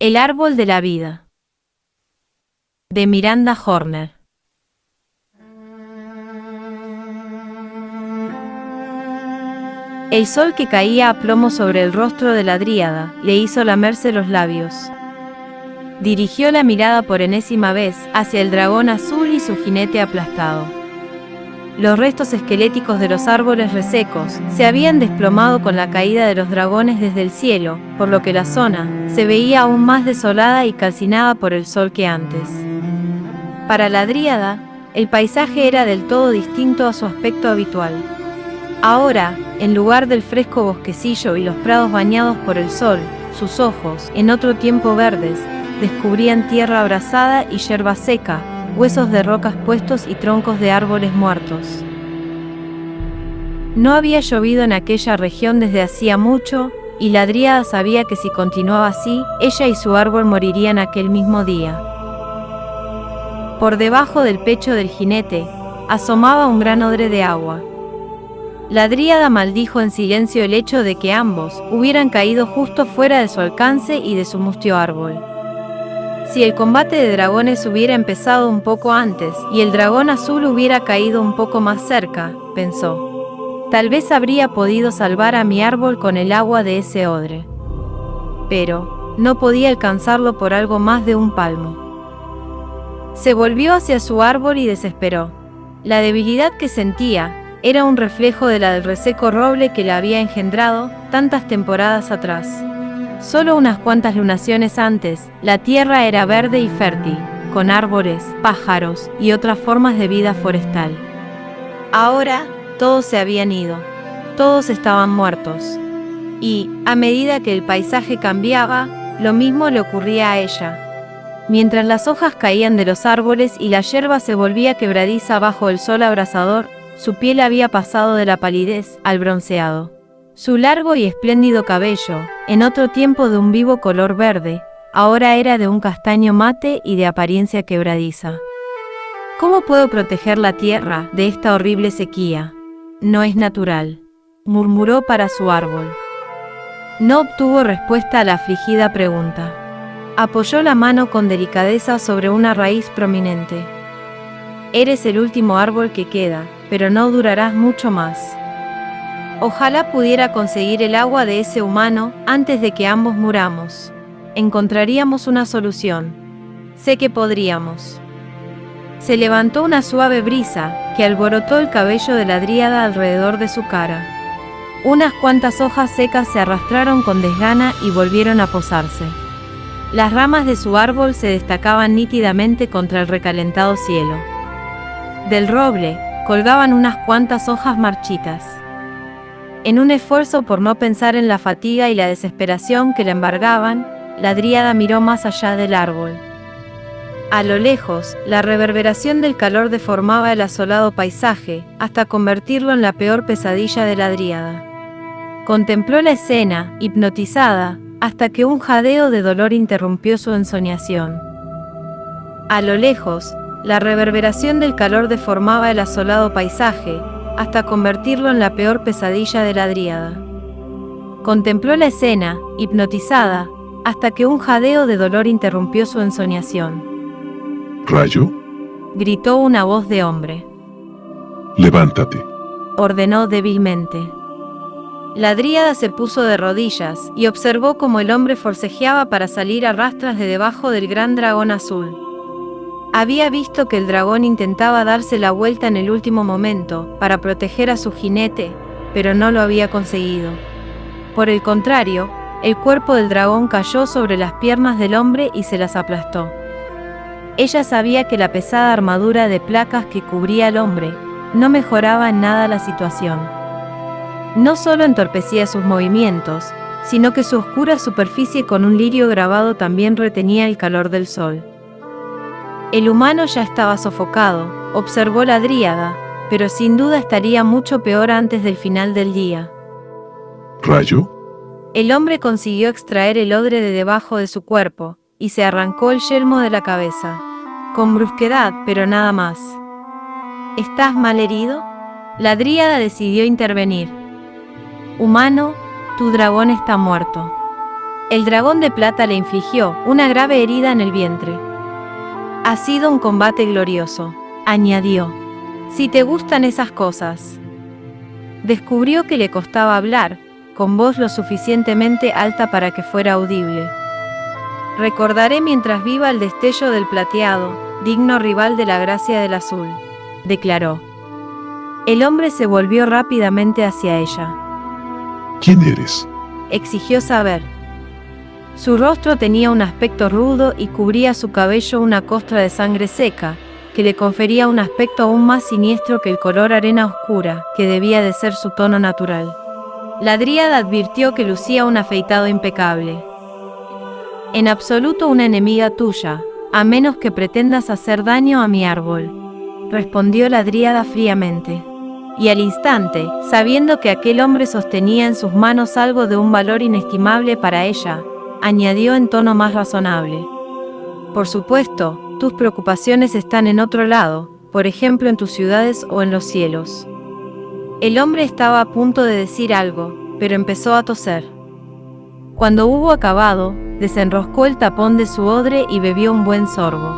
El árbol de la vida. De Miranda Horner. El sol que caía a plomo sobre el rostro de la dríada le hizo lamerse los labios. Dirigió la mirada por enésima vez hacia el dragón azul y su jinete aplastado. Los restos esqueléticos de los árboles resecos se habían desplomado con la caída de los dragones desde el cielo, por lo que la zona se veía aún más desolada y calcinada por el sol que antes. Para la dríada, el paisaje era del todo distinto a su aspecto habitual. Ahora, en lugar del fresco bosquecillo y los prados bañados por el sol, sus ojos, en otro tiempo verdes, descubrían tierra abrasada y yerba seca, huesos de rocas puestos y troncos de árboles muertos. No había llovido en aquella región desde hacía mucho, y la dríada sabía que si continuaba así, ella y su árbol morirían aquel mismo día. Por debajo del pecho del jinete, asomaba un gran odre de agua. La dríada maldijo en silencio el hecho de que ambos hubieran caído justo fuera de su alcance y de su mustio árbol. Si el combate de dragones hubiera empezado un poco antes y el dragón azul hubiera caído un poco más cerca, pensó, tal vez habría podido salvar a mi árbol con el agua de ese odre. Pero no podía alcanzarlo por algo más de un palmo. Se volvió hacia su árbol y desesperó. La debilidad que sentía era un reflejo de la del reseco roble que la había engendrado tantas temporadas atrás. Solo unas cuantas lunaciones antes, la tierra era verde y fértil, con árboles, pájaros y otras formas de vida forestal. Ahora, todos se habían ido. Todos estaban muertos. Y, a medida que el paisaje cambiaba, lo mismo le ocurría a ella. Mientras las hojas caían de los árboles y la yerba se volvía quebradiza bajo el sol abrasador, su piel había pasado de la palidez al bronceado. Su largo y espléndido cabello, en otro tiempo de un vivo color verde, ahora era de un castaño mate y de apariencia quebradiza. ¿Cómo puedo proteger la tierra de esta horrible sequía? No es natural, murmuró para su árbol. No obtuvo respuesta a la afligida pregunta. Apoyó la mano con delicadeza sobre una raíz prominente. Eres el último árbol que queda, pero no durarás mucho más. Ojalá pudiera conseguir el agua de ese humano antes de que ambos muramos. Encontraríamos una solución. Sé que podríamos. Se levantó una suave brisa que alborotó el cabello de la dríada alrededor de su cara. Unas cuantas hojas secas se arrastraron con desgana y volvieron a posarse. Las ramas de su árbol se destacaban nítidamente contra el recalentado cielo. Del roble colgaban unas cuantas hojas marchitas. En un esfuerzo por no pensar en la fatiga y la desesperación que la embargaban, la dríada miró más allá del árbol. A lo lejos, la reverberación del calor deformaba el asolado paisaje, hasta convertirlo en la peor pesadilla de la dríada. Contempló la escena, hipnotizada, hasta que un jadeo de dolor interrumpió su ensoñación. A lo lejos, la reverberación del calor deformaba el asolado paisaje, hasta convertirlo en la peor pesadilla de la dríada. Contempló la escena, hipnotizada, hasta que un jadeo de dolor interrumpió su ensoñación. ¿Rayo? Gritó una voz de hombre. Levántate, ordenó débilmente. La dríada se puso de rodillas y observó cómo el hombre forcejeaba para salir a rastras de debajo del gran dragón azul. Había visto que el dragón intentaba darse la vuelta en el último momento para proteger a su jinete, pero no lo había conseguido. Por el contrario, el cuerpo del dragón cayó sobre las piernas del hombre y se las aplastó. Ella sabía que la pesada armadura de placas que cubría al hombre no mejoraba en nada la situación. No solo entorpecía sus movimientos, sino que su oscura superficie con un lirio grabado también retenía el calor del sol. El humano ya estaba sofocado, observó la dríada, pero sin duda estaría mucho peor antes del final del día. ¿Rayo? El hombre consiguió extraer el odre de debajo de su cuerpo, y se arrancó el yelmo de la cabeza. Con brusquedad, pero nada más. ¿Estás mal herido? La dríada decidió intervenir. Humano, tu dragón está muerto. El dragón de plata le infligió una grave herida en el vientre. Ha sido un combate glorioso, añadió. Si te gustan esas cosas. Descubrió que le costaba hablar, con voz lo suficientemente alta para que fuera audible. Recordaré mientras viva el destello del plateado, digno rival de la gracia del azul, declaró. El hombre se volvió rápidamente hacia ella. ¿Quién eres? Exigió saber. Su rostro tenía un aspecto rudo y cubría su cabello una costra de sangre seca, que le confería un aspecto aún más siniestro que el color arena oscura, que debía de ser su tono natural. La dríada advirtió que lucía un afeitado impecable. En absoluto una enemiga tuya, a menos que pretendas hacer daño a mi árbol, respondió la dríada fríamente. Y al instante, sabiendo que aquel hombre sostenía en sus manos algo de un valor inestimable para ella, añadió en tono más razonable. Por supuesto, tus preocupaciones están en otro lado, por ejemplo en tus ciudades o en los cielos. El hombre estaba a punto de decir algo, pero empezó a toser. Cuando hubo acabado, desenroscó el tapón de su odre y bebió un buen sorbo.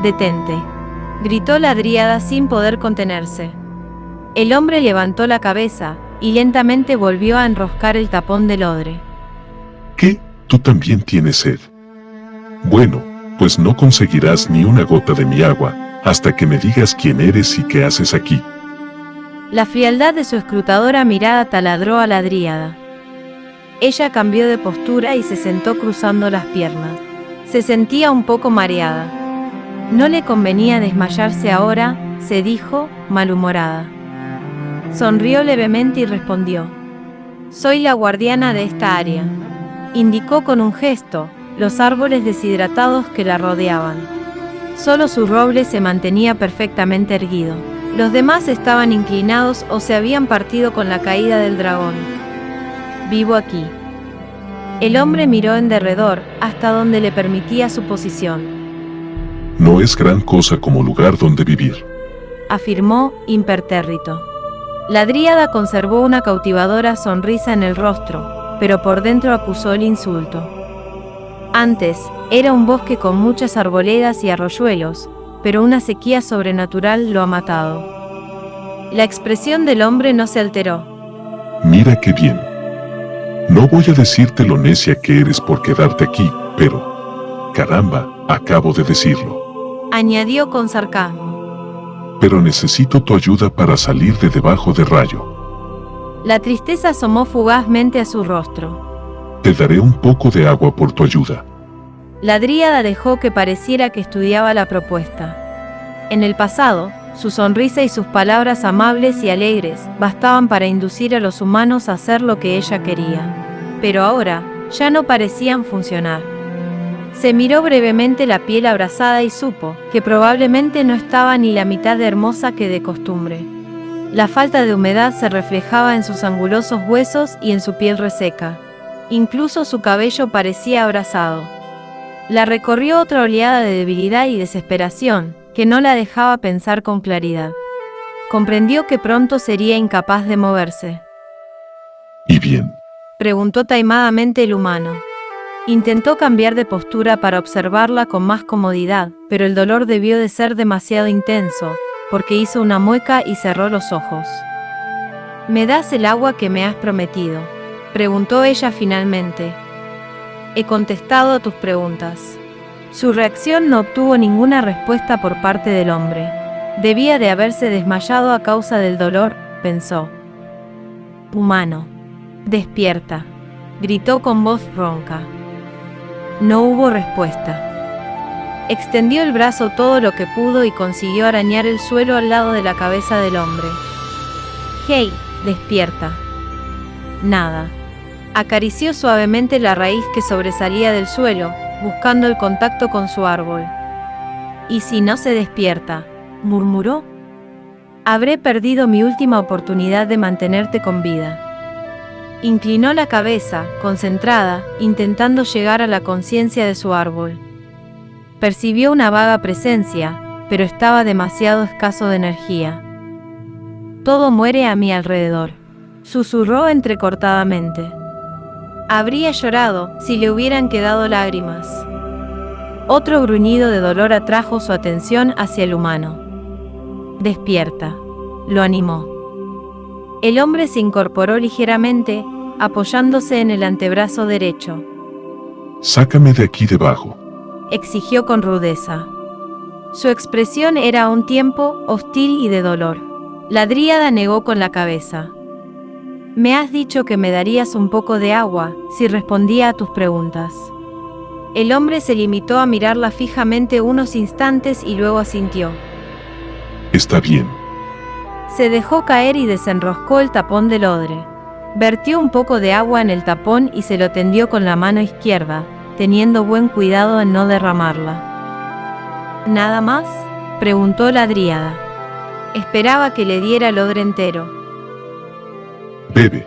«Detente», gritó la dríada sin poder contenerse. El hombre levantó la cabeza, y lentamente volvió a enroscar el tapón del odre. ¿Qué? ¿Tú también tienes sed? Bueno, pues no conseguirás ni una gota de mi agua, hasta que me digas quién eres y qué haces aquí. La frialdad de su escrutadora mirada taladró a la dríada. Ella cambió de postura y se sentó cruzando las piernas. Se sentía un poco mareada. No le convenía desmayarse ahora, se dijo, malhumorada. Sonrió levemente y respondió. Soy la guardiana de esta área. Indicó con un gesto los árboles deshidratados que la rodeaban. Solo su roble se mantenía perfectamente erguido. Los demás estaban inclinados o se habían partido con la caída del dragón. Vivo aquí. El hombre miró en derredor, hasta donde le permitía su posición. No es gran cosa como lugar donde vivir, afirmó, impertérrito. La dríada conservó una cautivadora sonrisa en el rostro, pero por dentro acusó el insulto. Antes, era un bosque con muchas arboledas y arroyuelos, pero una sequía sobrenatural lo ha matado. La expresión del hombre no se alteró. Mira qué bien. No voy a decirte lo necia que eres por quedarte aquí, pero... caramba, acabo de decirlo. Añadió con sarcasmo. Pero necesito tu ayuda para salir de debajo de rayo. La tristeza asomó fugazmente a su rostro. Te daré un poco de agua por tu ayuda. La dríada dejó que pareciera que estudiaba la propuesta. En el pasado, su sonrisa y sus palabras amables y alegres bastaban para inducir a los humanos a hacer lo que ella quería. Pero ahora, ya no parecían funcionar. Se miró brevemente la piel abrasada y supo que probablemente no estaba ni la mitad de hermosa que de costumbre. La falta de humedad se reflejaba en sus angulosos huesos y en su piel reseca. Incluso su cabello parecía abrasado. La recorrió otra oleada de debilidad y desesperación, que no la dejaba pensar con claridad. Comprendió que pronto sería incapaz de moverse. ¿Y bien? Preguntó taimadamente el humano. Intentó cambiar de postura para observarla con más comodidad, pero el dolor debió de ser demasiado intenso, porque hizo una mueca y cerró los ojos. ¿Me das el agua que me has prometido?, preguntó ella finalmente. He contestado a tus preguntas. Su reacción no obtuvo ninguna respuesta por parte del hombre. Debía de haberse desmayado a causa del dolor, pensó. Humano, despierta, gritó con voz ronca. No hubo respuesta. Extendió el brazo todo lo que pudo y consiguió arañar el suelo al lado de la cabeza del hombre. Hey, despierta. Nada. Acarició suavemente la raíz que sobresalía del suelo, buscando el contacto con su árbol. ¿Y si no se despierta?, murmuró. Habré perdido mi última oportunidad de mantenerte con vida. Inclinó la cabeza, concentrada, intentando llegar a la conciencia de su árbol. Percibió una vaga presencia, pero estaba demasiado escaso de energía. Todo muere a mi alrededor, susurró entrecortadamente. Habría llorado si le hubieran quedado lágrimas. Otro gruñido de dolor atrajo su atención hacia el humano. «Despierta», lo animó. El hombre se incorporó ligeramente, apoyándose en el antebrazo derecho. «Sácame de aquí debajo», exigió con rudeza. Su expresión era a un tiempo hostil y de dolor. La dríada negó con la cabeza. «Me has dicho que me darías un poco de agua si respondía a tus preguntas». El hombre se limitó a mirarla fijamente unos instantes y luego asintió. «Está bien». Se dejó caer y desenroscó el tapón del odre. Vertió un poco de agua en el tapón y se lo tendió con la mano izquierda, teniendo buen cuidado en no derramarla. «¿Nada más?», preguntó la dríada. Esperaba que le diera el odre entero. «Bebe».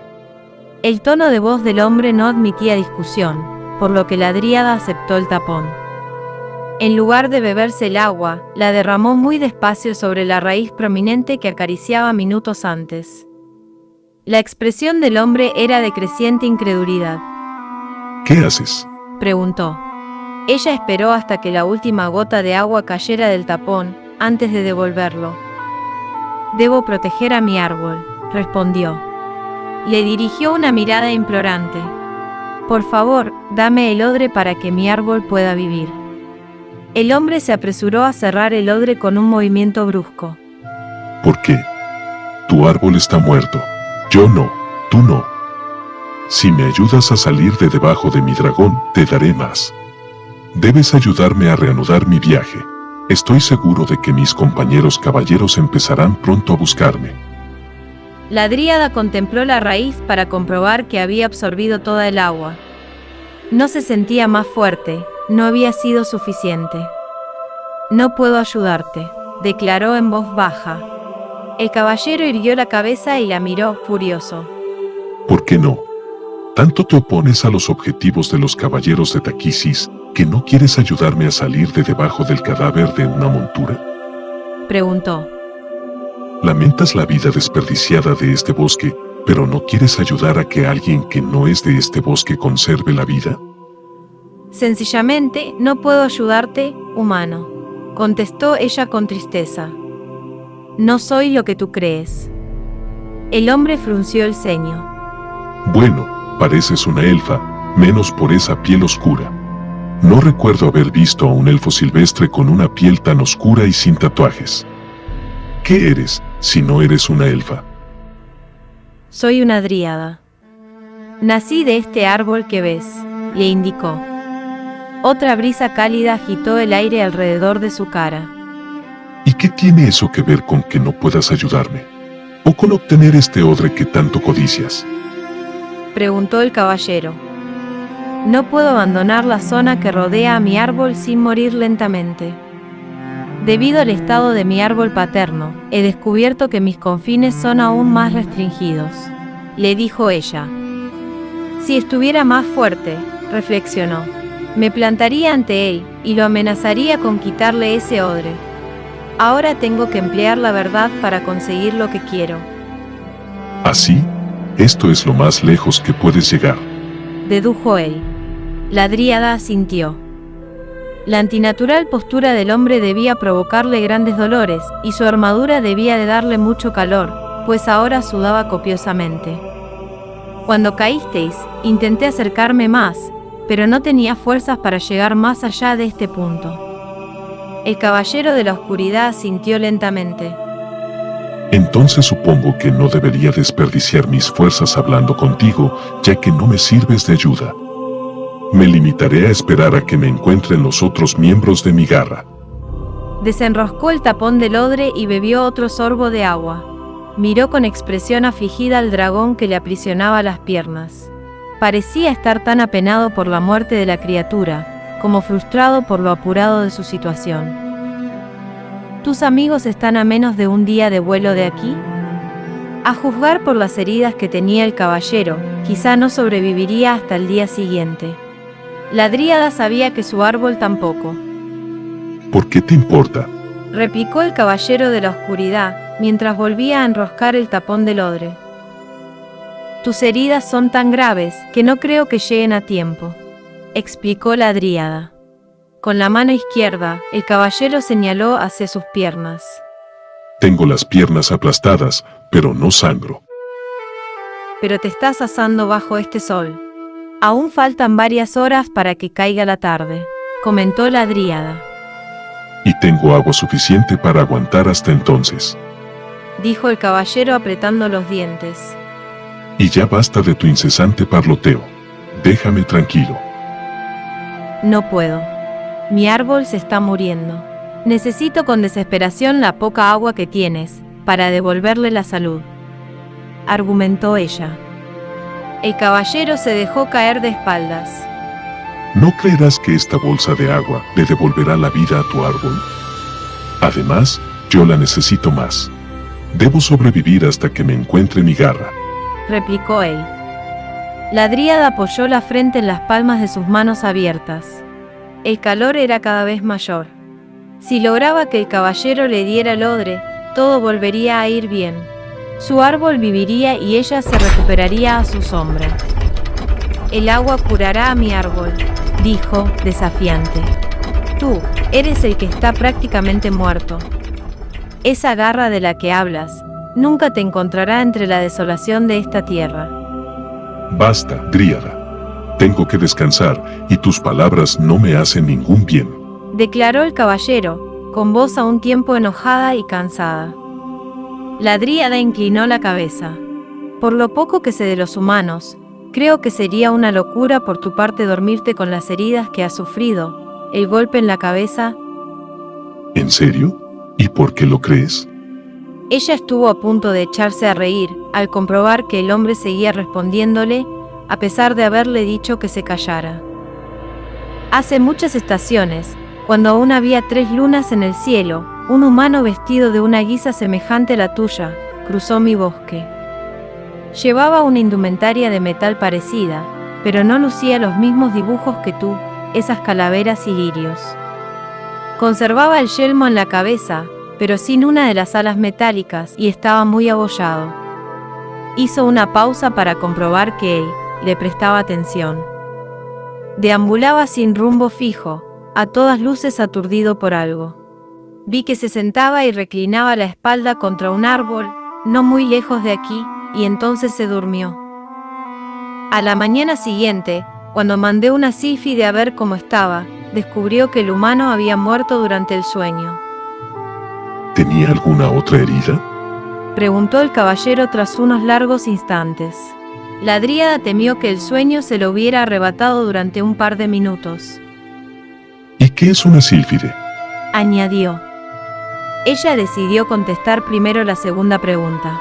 El tono de voz del hombre no admitía discusión, por lo que la dríada aceptó el tapón. En lugar de beberse el agua, la derramó muy despacio sobre la raíz prominente que acariciaba minutos antes. La expresión del hombre era de creciente incredulidad. «¿Qué haces?», preguntó. Ella esperó hasta que la última gota de agua cayera del tapón, antes de devolverlo. «Debo proteger a mi árbol», respondió. Le dirigió una mirada implorante. «Por favor, dame el odre para que mi árbol pueda vivir». El hombre se apresuró a cerrar el odre con un movimiento brusco. «¿Por qué? Tu árbol está muerto. Yo no, tú no. Si me ayudas a salir de debajo de mi dragón, te daré más. Debes ayudarme a reanudar mi viaje. Estoy seguro de que mis compañeros caballeros empezarán pronto a buscarme». La dríada contempló la raíz para comprobar que había absorbido toda el agua. No se sentía más fuerte, no había sido suficiente. «No puedo ayudarte», declaró en voz baja. El caballero irguió la cabeza y la miró, furioso. «¿Por qué no? Tanto te opones a los objetivos de los caballeros de Taquisis, que no quieres ayudarme a salir de debajo del cadáver de una montura», preguntó. «Lamentas la vida desperdiciada de este bosque, pero no quieres ayudar a que alguien que no es de este bosque conserve la vida». «Sencillamente, no puedo ayudarte, humano», contestó ella con tristeza. «No soy lo que tú crees». El hombre frunció el ceño. «Bueno, pareces una elfa, menos por esa piel oscura. No recuerdo haber visto a un elfo silvestre con una piel tan oscura y sin tatuajes. ¿Qué eres, si no eres una elfa?» «Soy una dríada. Nací de este árbol que ves», le indicó. Otra brisa cálida agitó el aire alrededor de su cara. «¿Y qué tiene eso que ver con que no puedas ayudarme? ¿O con obtener este odre que tanto codicias?», preguntó el caballero. «No puedo abandonar la zona que rodea a mi árbol sin morir lentamente. Debido al estado de mi árbol paterno, he descubierto que mis confines son aún más restringidos», le dijo ella. «Si estuviera más fuerte», reflexionó, «me plantaría ante él y lo amenazaría con quitarle ese odre. Ahora tengo que emplear la verdad para conseguir lo que quiero». «¿Así? Esto es lo más lejos que puedes llegar», dedujo él. La dríada asintió. La antinatural postura del hombre debía provocarle grandes dolores, y su armadura debía de darle mucho calor, pues ahora sudaba copiosamente. «Cuando caísteis, intenté acercarme más, pero no tenía fuerzas para llegar más allá de este punto». El caballero de la oscuridad asintió lentamente. «Entonces supongo que no debería desperdiciar mis fuerzas hablando contigo, ya que no me sirves de ayuda. Me limitaré a esperar a que me encuentren los otros miembros de mi garra». Desenroscó el tapón del odre y bebió otro sorbo de agua. Miró con expresión afligida al dragón que le aprisionaba las piernas. Parecía estar tan apenado por la muerte de la criatura, como frustrado por lo apurado de su situación. «¿Tus amigos están a menos de un día de vuelo de aquí?». A juzgar por las heridas que tenía el caballero, quizá no sobreviviría hasta el día siguiente. La dríada sabía que su árbol tampoco. «¿Por qué te importa?», replicó el caballero de la oscuridad, mientras volvía a enroscar el tapón del odre. Tus heridas son tan graves que no creo que lleguen a tiempo, explicó la dríada. Con la mano izquierda, el caballero señaló hacia sus piernas. Tengo las piernas aplastadas, pero no sangro. Pero te estás asando bajo este sol. Aún faltan varias horas para que caiga la tarde, comentó la dríada. Y tengo agua suficiente para aguantar hasta entonces. Dijo el caballero apretando los dientes. Y ya basta de tu incesante parloteo. Déjame tranquilo. No puedo. Mi árbol se está muriendo. Necesito con desesperación la poca agua que tienes, para devolverle la salud, argumentó ella. El caballero se dejó caer de espaldas. ¿No creerás que esta bolsa de agua le devolverá la vida a tu árbol? Además, yo la necesito más. Debo sobrevivir hasta que me encuentre mi garra, replicó él. La dríada apoyó la frente en las palmas de sus manos abiertas. El calor era cada vez mayor. Si lograba que el caballero le diera el odre, todo volvería a ir bien. Su árbol viviría y ella se recuperaría a su sombra. El agua curará a mi árbol, dijo, desafiante. Tú, eres el que está prácticamente muerto. Esa garra de la que hablas, nunca te encontrará entre la desolación de esta tierra. Basta, dríada. Tengo que descansar, y tus palabras no me hacen ningún bien, declaró el caballero, con voz a un tiempo enojada y cansada. La dríada inclinó la cabeza. Por lo poco que sé de los humanos, creo que sería una locura por tu parte dormirte con las heridas que has sufrido, el golpe en la cabeza. ¿En serio? ¿Y por qué lo crees? Ella estuvo a punto de echarse a reír, al comprobar que el hombre seguía respondiéndole, a pesar de haberle dicho que se callara. Hace muchas estaciones, cuando aún había 3 lunas en el cielo, un humano vestido de una guisa semejante a la tuya, cruzó mi bosque. Llevaba una indumentaria de metal parecida, pero no lucía los mismos dibujos que tú, esas calaveras y lirios. Conservaba el yelmo en la cabeza, pero sin una de las alas metálicas, y estaba muy abollado. Hizo una pausa para comprobar que él le prestaba atención. Deambulaba sin rumbo fijo, a todas luces aturdido por algo. Vi que se sentaba y reclinaba la espalda contra un árbol, no muy lejos de aquí, y entonces se durmió. A la mañana siguiente, cuando mandé una sílfide a ver cómo estaba, descubrió que el humano había muerto durante el sueño. ¿Tenía alguna otra herida? Preguntó el caballero tras unos largos instantes. La dríada temió que el sueño se lo hubiera arrebatado durante un par de minutos. ¿Y qué es una sílfide?, añadió. Ella decidió contestar primero la segunda pregunta.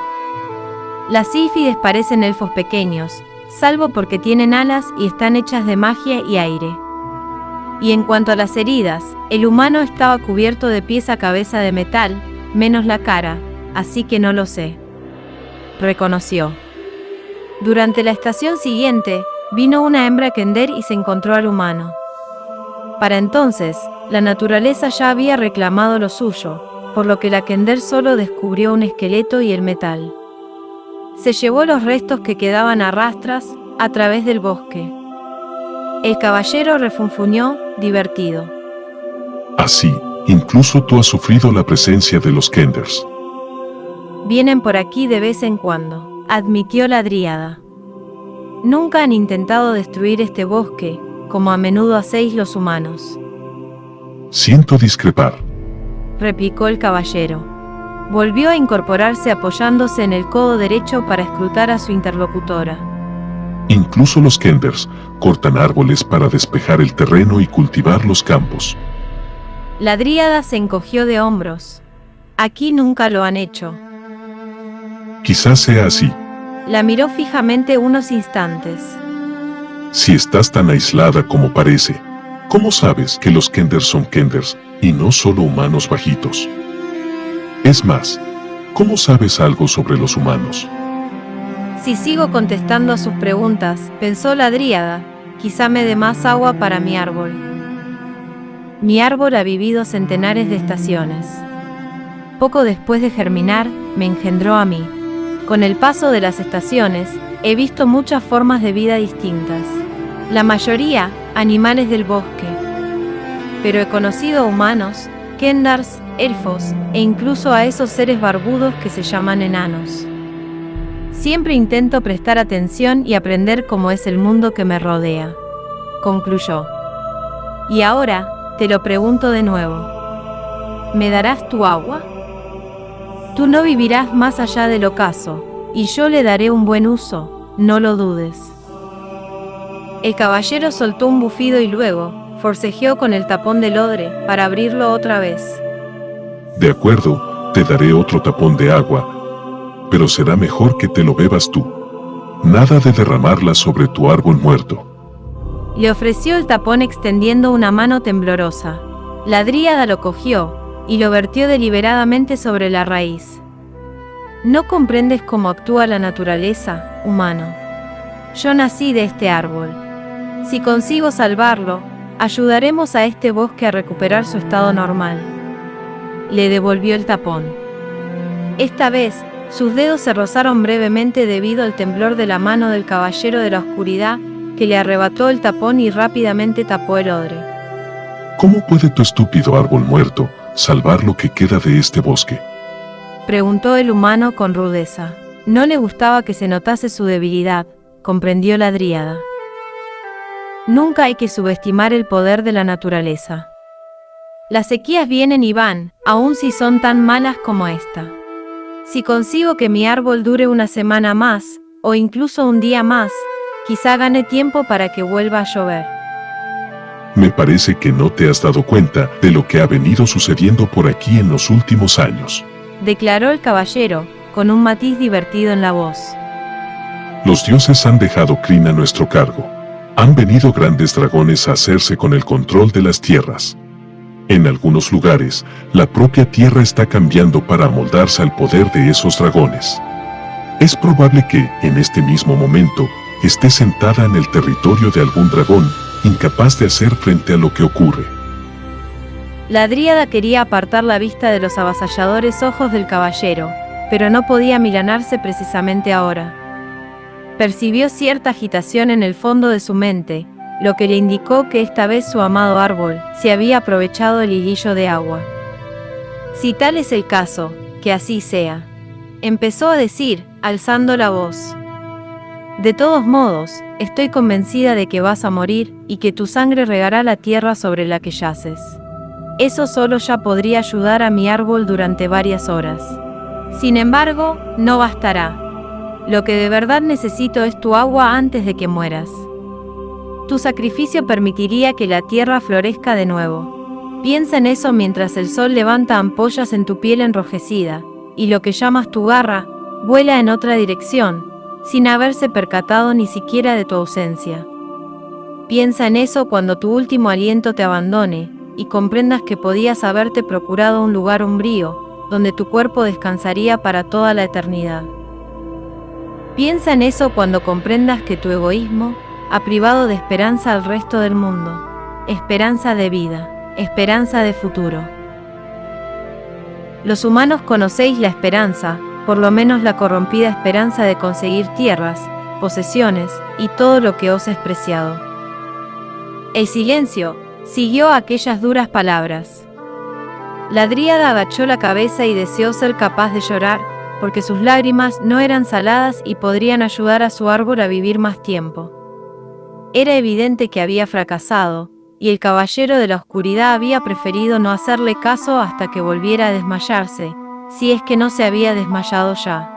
Las sílfides parecen elfos pequeños, salvo porque tienen alas y están hechas de magia y aire. Y en cuanto a las heridas, el humano estaba cubierto de pies a cabeza de metal, menos la cara, así que no lo sé, reconoció. Durante la estación siguiente, vino una hembra Kender y se encontró al humano. Para entonces, la naturaleza ya había reclamado lo suyo, por lo que la Kender solo descubrió un esqueleto y el metal. Se llevó los restos que quedaban a rastras, a través del bosque. El caballero refunfuñó, divertido. Así, incluso tú has sufrido la presencia de los Kenders. Vienen por aquí de vez en cuando, admitió la dríada. Nunca han intentado destruir este bosque, como a menudo hacéis los humanos. Siento discrepar, replicó el caballero. Volvió a incorporarse apoyándose en el codo derecho para escrutar a su interlocutora. Incluso los Kenders cortan árboles para despejar el terreno y cultivar los campos. La dríada se encogió de hombros. Aquí nunca lo han hecho. Quizás sea así. La miró fijamente unos instantes. Si estás tan aislada como parece, ¿cómo sabes que los Kenders son Kenders y no solo humanos bajitos? Es más, ¿cómo sabes algo sobre los humanos? Si sigo contestando a sus preguntas, pensó la dríada, quizá me dé más agua para mi árbol. Mi árbol ha vivido centenares de estaciones. Poco después de germinar, me engendró a mí. Con el paso de las estaciones, he visto muchas formas de vida distintas. La mayoría, animales del bosque. Pero he conocido humanos, Kendars, elfos, e incluso a esos seres barbudos que se llaman enanos. Siempre intento prestar atención y aprender cómo es el mundo que me rodea, concluyó. Y ahora, te lo pregunto de nuevo. ¿Me darás tu agua? Tú no vivirás más allá del ocaso, y yo le daré un buen uso, no lo dudes. El caballero soltó un bufido y luego forcejeó con el tapón del odre para abrirlo otra vez. De acuerdo, te daré otro tapón de agua, pero será mejor que te lo bebas tú. Nada de derramarla sobre tu árbol muerto. Le ofreció el tapón extendiendo una mano temblorosa. La dríada lo cogió y lo vertió deliberadamente sobre la raíz. ¿No comprendes cómo actúa la naturaleza, humano? Yo nací de este árbol. Si consigo salvarlo, ayudaremos a este bosque a recuperar su estado normal. Le devolvió el tapón. Esta vez, sus dedos se rozaron brevemente debido al temblor de la mano del caballero de la oscuridad, que le arrebató el tapón y rápidamente tapó el odre. ¿Cómo puede tu estúpido árbol muerto salvar lo que queda de este bosque? Preguntó el humano con rudeza. No le gustaba que se notase su debilidad, comprendió la dríada. Nunca hay que subestimar el poder de la naturaleza. Las sequías vienen y van, aun si son tan malas como esta. Si consigo que mi árbol dure una semana más, o incluso un día más, quizá gane tiempo para que vuelva a llover. Me parece que no te has dado cuenta de lo que ha venido sucediendo por aquí en los últimos años, declaró el caballero, con un matiz divertido en la voz. Los dioses han dejado Kryn a nuestro cargo. Han venido grandes dragones a hacerse con el control de las tierras. En algunos lugares, la propia tierra está cambiando para amoldarse al poder de esos dragones. Es probable que, en este mismo momento, esté sentada en el territorio de algún dragón, incapaz de hacer frente a lo que ocurre. La dríada quería apartar la vista de los avasalladores ojos del caballero, pero no podía milanarse precisamente ahora. Percibió cierta agitación en el fondo de su mente, lo que le indicó que esta vez su amado árbol se había aprovechado el hilillo de agua. Si tal es el caso, que así sea, empezó a decir, alzando la voz. De todos modos, estoy convencida de que vas a morir y que tu sangre regará la tierra sobre la que yaces. Eso solo ya podría ayudar a mi árbol durante varias horas. Sin embargo, no bastará. Lo que de verdad necesito es tu agua antes de que mueras. Tu sacrificio permitiría que la tierra florezca de nuevo. Piensa en eso mientras el sol levanta ampollas en tu piel enrojecida, y lo que llamas tu garra, vuela en otra dirección, sin haberse percatado ni siquiera de tu ausencia. Piensa en eso cuando tu último aliento te abandone, y comprendas que podías haberte procurado un lugar umbrío, donde tu cuerpo descansaría para toda la eternidad. Piensa en eso cuando comprendas que tu egoísmo ha privado de esperanza al resto del mundo, esperanza de vida, esperanza de futuro. Los humanos conocéis la esperanza, por lo menos la corrompida esperanza de conseguir tierras, posesiones y todo lo que os es preciado. El silencio siguió aquellas duras palabras. La dríada agachó la cabeza y deseó ser capaz de llorar, porque sus lágrimas no eran saladas y podrían ayudar a su árbol a vivir más tiempo. Era evidente que había fracasado, y el caballero de la oscuridad había preferido no hacerle caso hasta que volviera a desmayarse, si es que no se había desmayado ya.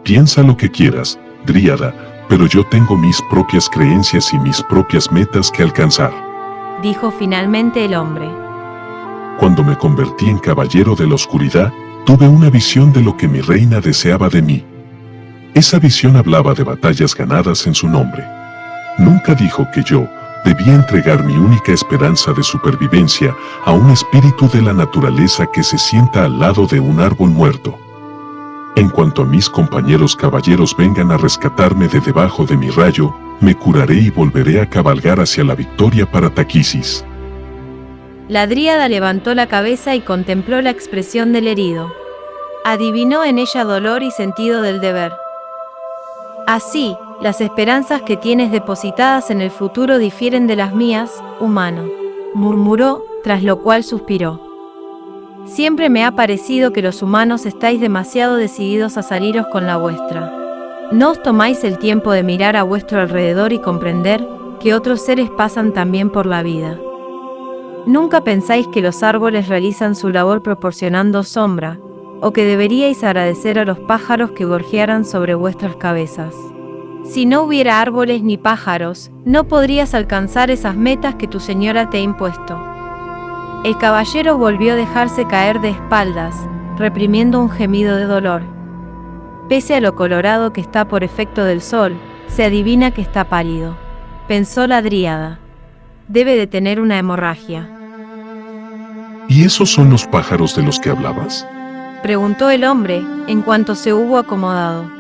Piensa lo que quieras, dríada, pero yo tengo mis propias creencias y mis propias metas que alcanzar, dijo finalmente el hombre. Cuando me convertí en caballero de la oscuridad, tuve una visión de lo que mi reina deseaba de mí. Esa visión hablaba de batallas ganadas en su nombre. Nunca dijo que yo debía entregar mi única esperanza de supervivencia a un espíritu de la naturaleza que se sienta al lado de un árbol muerto. En cuanto a mis compañeros caballeros vengan a rescatarme de debajo de mi rayo, me curaré y volveré a cabalgar hacia la victoria para Taquisis. La dríada levantó la cabeza y contempló la expresión del herido. Adivinó en ella dolor y sentido del deber. Así, las esperanzas que tienes depositadas en el futuro difieren de las mías, humano, murmuró, tras lo cual suspiró. Siempre me ha parecido que los humanos estáis demasiado decididos a saliros con la vuestra. No os tomáis el tiempo de mirar a vuestro alrededor y comprender que otros seres pasan también por la vida. Nunca pensáis que los árboles realizan su labor proporcionando sombra, o que deberíais agradecer a los pájaros que gorjearan sobre vuestras cabezas. Si no hubiera árboles ni pájaros, no podrías alcanzar esas metas que tu señora te ha impuesto. El caballero volvió a dejarse caer de espaldas, reprimiendo un gemido de dolor. Pese a lo colorado que está por efecto del sol, se adivina que está pálido. Pensó la dríada. Debe de tener una hemorragia. ¿Y esos son los pájaros de los que hablabas? Preguntó el hombre, en cuanto se hubo acomodado.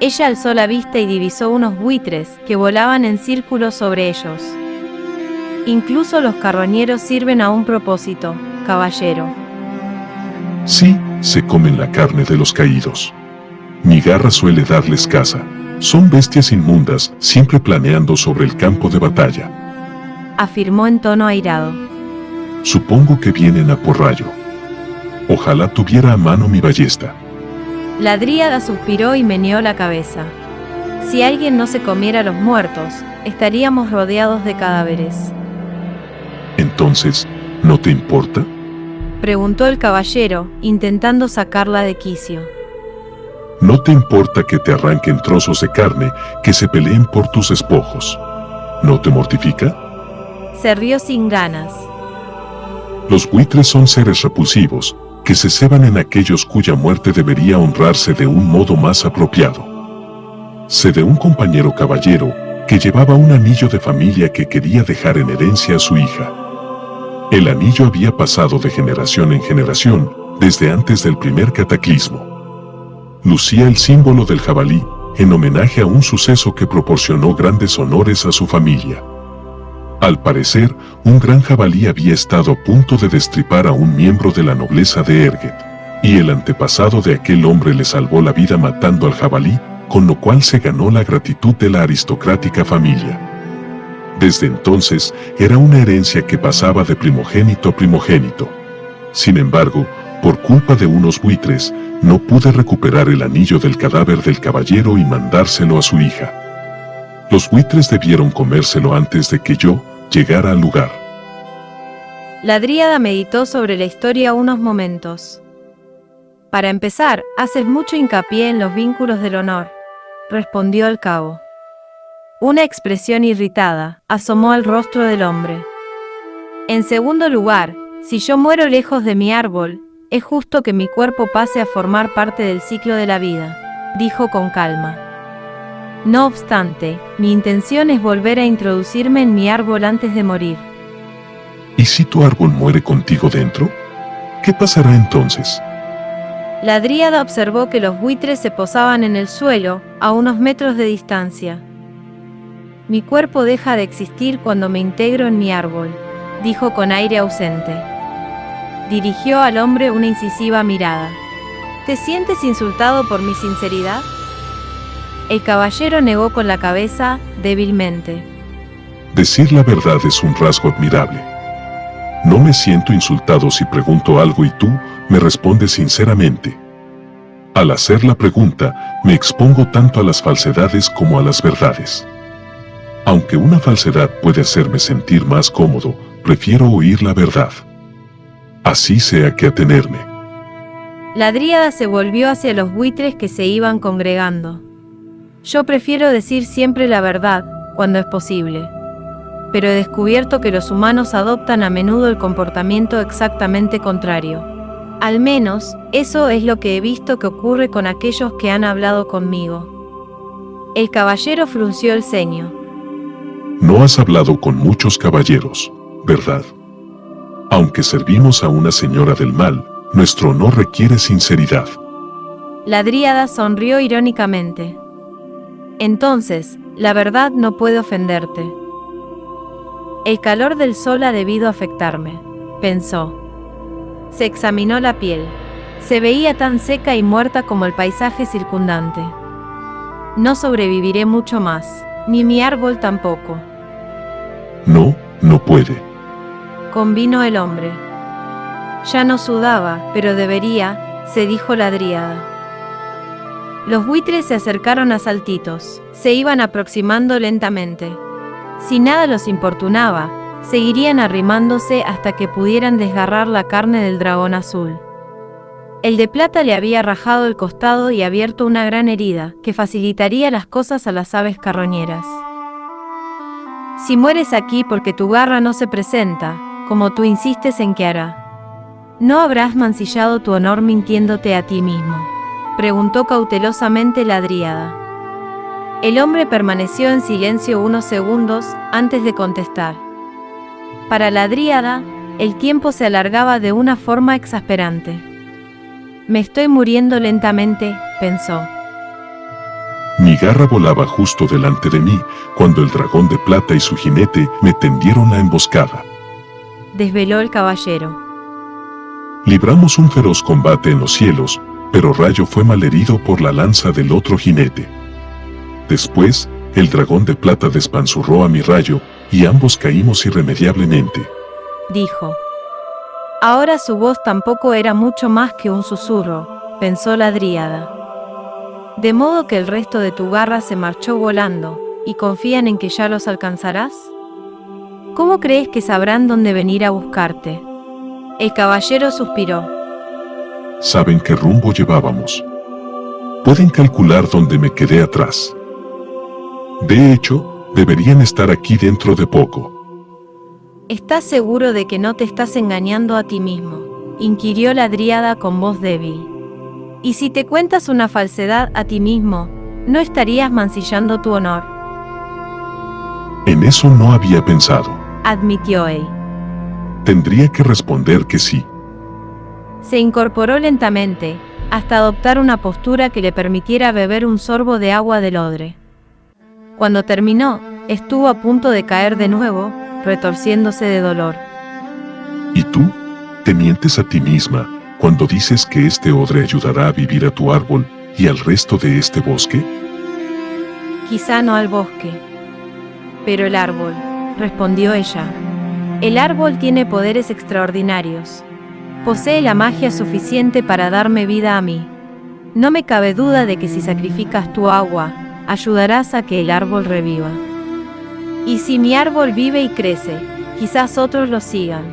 Ella alzó la vista y divisó unos buitres que volaban en círculos sobre ellos. Incluso los carroñeros sirven a un propósito, caballero. Sí, se comen la carne de los caídos. Mi garra suele darles caza. Son bestias inmundas, siempre planeando sobre el campo de batalla. Afirmó en tono airado. Supongo que vienen a por rayo. Ojalá tuviera a mano mi ballesta. La dríada suspiró y meneó la cabeza. Si alguien no se comiera a los muertos, estaríamos rodeados de cadáveres. Entonces, ¿no te importa? Preguntó el caballero, intentando sacarla de quicio. ¿No te importa que te arranquen trozos de carne, que se peleen por tus despojos? ¿No te mortifica? Se rió sin ganas. Los buitres son seres repulsivos, que se ceban en aquellos cuya muerte debería honrarse de un modo más apropiado. Sé de un compañero caballero, que llevaba un anillo de familia que quería dejar en herencia a su hija. El anillo había pasado de generación en generación, desde antes del primer cataclismo. Lucía el símbolo del jabalí, en homenaje a un suceso que proporcionó grandes honores a su familia. Al parecer, un gran jabalí había estado a punto de destripar a un miembro de la nobleza de Erget, y el antepasado de aquel hombre le salvó la vida matando al jabalí, con lo cual se ganó la gratitud de la aristocrática familia. Desde entonces, era una herencia que pasaba de primogénito a primogénito. Sin embargo, por culpa de unos buitres, no pude recuperar el anillo del cadáver del caballero y mandárselo a su hija. Los buitres debieron comérselo antes de que yo llegara al lugar. La dríada meditó sobre la historia unos momentos. Para empezar, haces mucho hincapié en los vínculos del honor, respondió el cabo. Una expresión irritada asomó al rostro del hombre. En segundo lugar, si yo muero lejos de mi árbol, es justo que mi cuerpo pase a formar parte del ciclo de la vida, dijo con calma. No obstante, mi intención es volver a introducirme en mi árbol antes de morir. ¿Y si tu árbol muere contigo dentro? ¿Qué pasará entonces? La dríada observó que los buitres se posaban en el suelo, a unos metros de distancia. Mi cuerpo deja de existir cuando me integro en mi árbol, dijo con aire ausente. Dirigió al hombre una incisiva mirada. ¿Te sientes insultado por mi sinceridad? El caballero negó con la cabeza, débilmente. Decir la verdad es un rasgo admirable. No me siento insultado si pregunto algo y tú me respondes sinceramente. Al hacer la pregunta, me expongo tanto a las falsedades como a las verdades. Aunque una falsedad puede hacerme sentir más cómodo, prefiero oír la verdad. Así sea que atenerme. La dríada se volvió hacia los buitres que se iban congregando. Yo prefiero decir siempre la verdad, cuando es posible. Pero he descubierto que los humanos adoptan a menudo el comportamiento exactamente contrario. Al menos, eso es lo que he visto que ocurre con aquellos que han hablado conmigo. El caballero frunció el ceño. No has hablado con muchos caballeros, ¿verdad? Aunque servimos a una señora del mal, nuestro honor requiere sinceridad. La dríada sonrió irónicamente. Entonces, la verdad no puede ofenderte. El calor del sol ha debido afectarme, pensó. Se examinó la piel. Se veía tan seca y muerta como el paisaje circundante. No sobreviviré mucho más, ni mi árbol tampoco. No, no puede. Convino el hombre. Ya no sudaba, pero debería, se dijo la dríada. Los buitres se acercaron a saltitos, se iban aproximando lentamente. Si nada los importunaba, seguirían arrimándose hasta que pudieran desgarrar la carne del dragón azul. El de plata le había rajado el costado y abierto una gran herida, que facilitaría las cosas a las aves carroñeras. Si mueres aquí porque tu garra no se presenta, como tú insistes en que hará, ¿no habrás mancillado tu honor mintiéndote a ti mismo?, preguntó cautelosamente la dríada. El hombre permaneció en silencio unos segundos antes de contestar. Para la dríada, el tiempo se alargaba de una forma exasperante. Me estoy muriendo lentamente, pensó. Mi garra volaba justo delante de mí, cuando el dragón de plata y su jinete me tendieron la emboscada. Desveló el caballero. Libramos un feroz combate en los cielos, pero Rayo fue malherido por la lanza del otro jinete. Después, el dragón de plata despanzurró a mi Rayo, y ambos caímos irremediablemente, dijo. Ahora su voz tampoco era mucho más que un susurro, pensó la dríada. De modo que el resto de tu garra se marchó volando, ¿y confían en que ya los alcanzarás? ¿Cómo crees que sabrán dónde venir a buscarte? El caballero suspiró. Saben qué rumbo llevábamos. Pueden calcular dónde me quedé atrás. De hecho, deberían estar aquí dentro de poco. ¿Estás seguro de que no te estás engañando a ti mismo?, inquirió la dríada con voz débil. Y si te cuentas una falsedad a ti mismo, ¿no estarías mancillando tu honor?, En eso no había pensado, admitió él. Tendría que responder que sí. Se incorporó lentamente, hasta adoptar una postura que le permitiera beber un sorbo de agua del odre. Cuando terminó, estuvo a punto de caer de nuevo, retorciéndose de dolor. ¿Y tú? ¿Te mientes a ti misma cuando dices que este odre ayudará a vivir a tu árbol y al resto de este bosque? Quizá no al bosque, pero el árbol, respondió ella. El árbol tiene poderes extraordinarios. Posee la magia suficiente para darme vida a mí. No me cabe duda de que si sacrificas tu agua, ayudarás a que el árbol reviva. Y si mi árbol vive y crece, quizás otros lo sigan.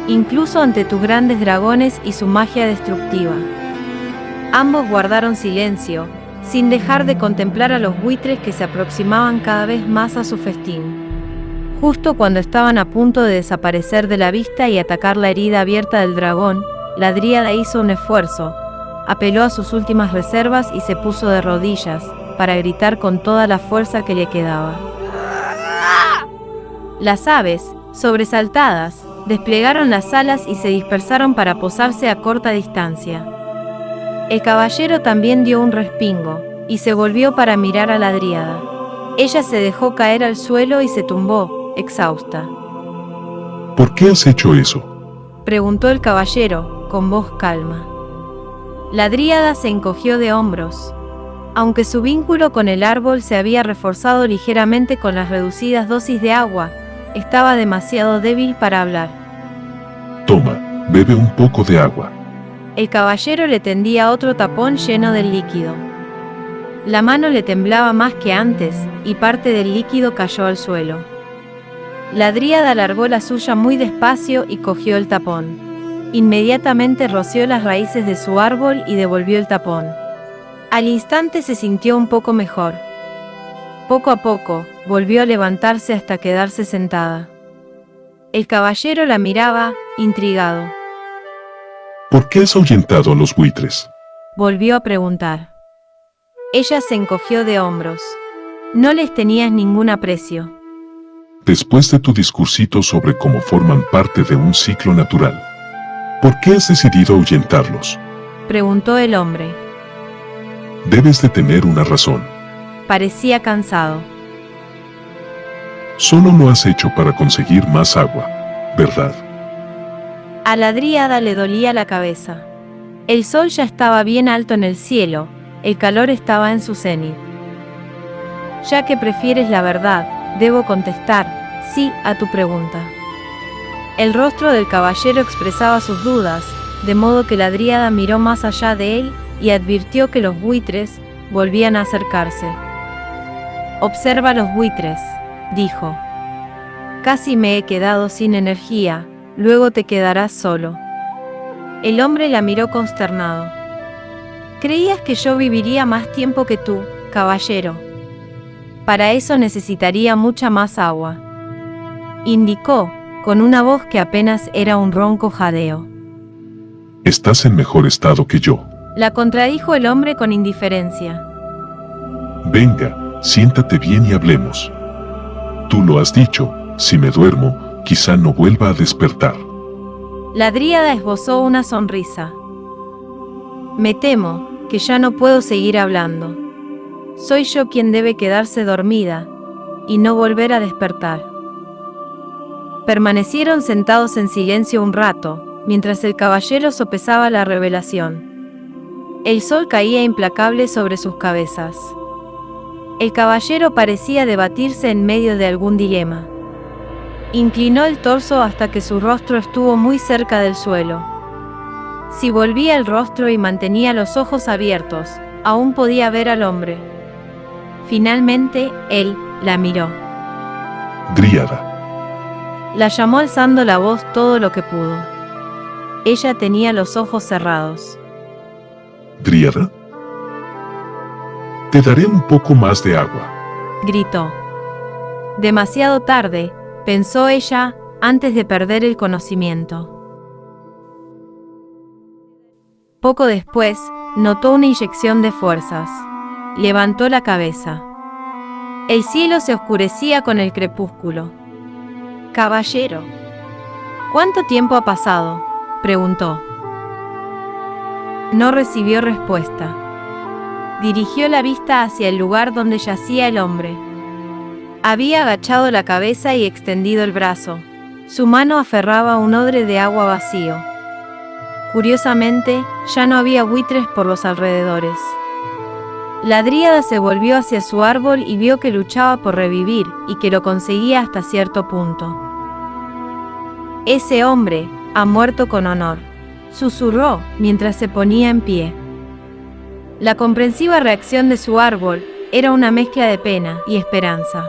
Incluso ante tus grandes dragones y su magia destructiva. Ambos guardaron silencio, sin dejar de contemplar a los buitres que se aproximaban cada vez más a su festín. Justo cuando estaban a punto de desaparecer de la vista y atacar la herida abierta del dragón, la dríada hizo un esfuerzo, apeló a sus últimas reservas y se puso de rodillas, para gritar con toda la fuerza que le quedaba. Las aves, sobresaltadas, desplegaron las alas y se dispersaron para posarse a corta distancia. El caballero también dio un respingo, y se volvió para mirar a la dríada. Ella se dejó caer al suelo y se tumbó, exhausta. ¿Por qué has hecho eso?, preguntó el caballero, con voz calma. La dríada se encogió de hombros. Aunque su vínculo con el árbol se había reforzado ligeramente con las reducidas dosis de agua, estaba demasiado débil para hablar. Toma, bebe un poco de agua. El caballero le tendía otro tapón lleno del líquido. La mano le temblaba más que antes, y parte del líquido cayó al suelo. La dríada alargó la suya muy despacio y cogió el tapón. Inmediatamente roció las raíces de su árbol y devolvió el tapón. Al instante se sintió un poco mejor. Poco a poco, volvió a levantarse hasta quedarse sentada. El caballero la miraba, intrigado. ¿Por qué has ahuyentado a los buitres?, volvió a preguntar. Ella se encogió de hombros. No les tenías ningún aprecio. Después de tu discursito sobre cómo forman parte de un ciclo natural, ¿por qué has decidido ahuyentarlos?, preguntó el hombre. Debes de tener una razón. Parecía cansado. Solo lo has hecho para conseguir más agua, ¿verdad? A la dríada le dolía la cabeza. El sol ya estaba bien alto en el cielo, el calor estaba en su cenit. Ya que prefieres la verdad, debo contestar, sí, a tu pregunta. El rostro del caballero expresaba sus dudas, de modo que la dríada miró más allá de él y advirtió que los buitres volvían a acercarse. Observa los buitres, dijo. Casi me he quedado sin energía, luego te quedarás solo. El hombre la miró consternado. ¿Creías que yo viviría más tiempo que tú, caballero? Para eso necesitaría mucha más agua. Indicó, con una voz que apenas era un ronco jadeo. Estás en mejor estado que yo. La contradijo el hombre con indiferencia. Venga, siéntate bien y hablemos. Tú lo has dicho, si me duermo, quizá no vuelva a despertar. La dríada esbozó una sonrisa. Me temo que ya no puedo seguir hablando. Soy yo quien debe quedarse dormida y no volver a despertar. Permanecieron sentados en silencio un rato, mientras el caballero sopesaba la revelación. El sol caía implacable sobre sus cabezas. El caballero parecía debatirse en medio de algún dilema. Inclinó el torso hasta que su rostro estuvo muy cerca del suelo. Si volvía el rostro y mantenía los ojos abiertos, aún podía ver al hombre. Finalmente, él la miró. Dríada. La llamó alzando la voz todo lo que pudo. Ella tenía los ojos cerrados. Dríada. Te daré un poco más de agua. Gritó. Demasiado tarde, pensó ella, antes de perder el conocimiento. Poco después, notó una inyección de fuerzas. Levantó la cabeza. El cielo se oscurecía con el crepúsculo. Caballero. ¿Cuánto tiempo ha pasado?, preguntó. No recibió respuesta. Dirigió la vista hacia el lugar donde yacía el hombre. Había agachado la cabeza y extendido el brazo. Su mano aferraba un odre de agua vacío. Curiosamente, ya no había buitres por los alrededores. La dríada se volvió hacia su árbol y vio que luchaba por revivir y que lo conseguía hasta cierto punto. Ese hombre ha muerto con honor, susurró mientras se ponía en pie. La comprensiva reacción de su árbol era una mezcla de pena y esperanza.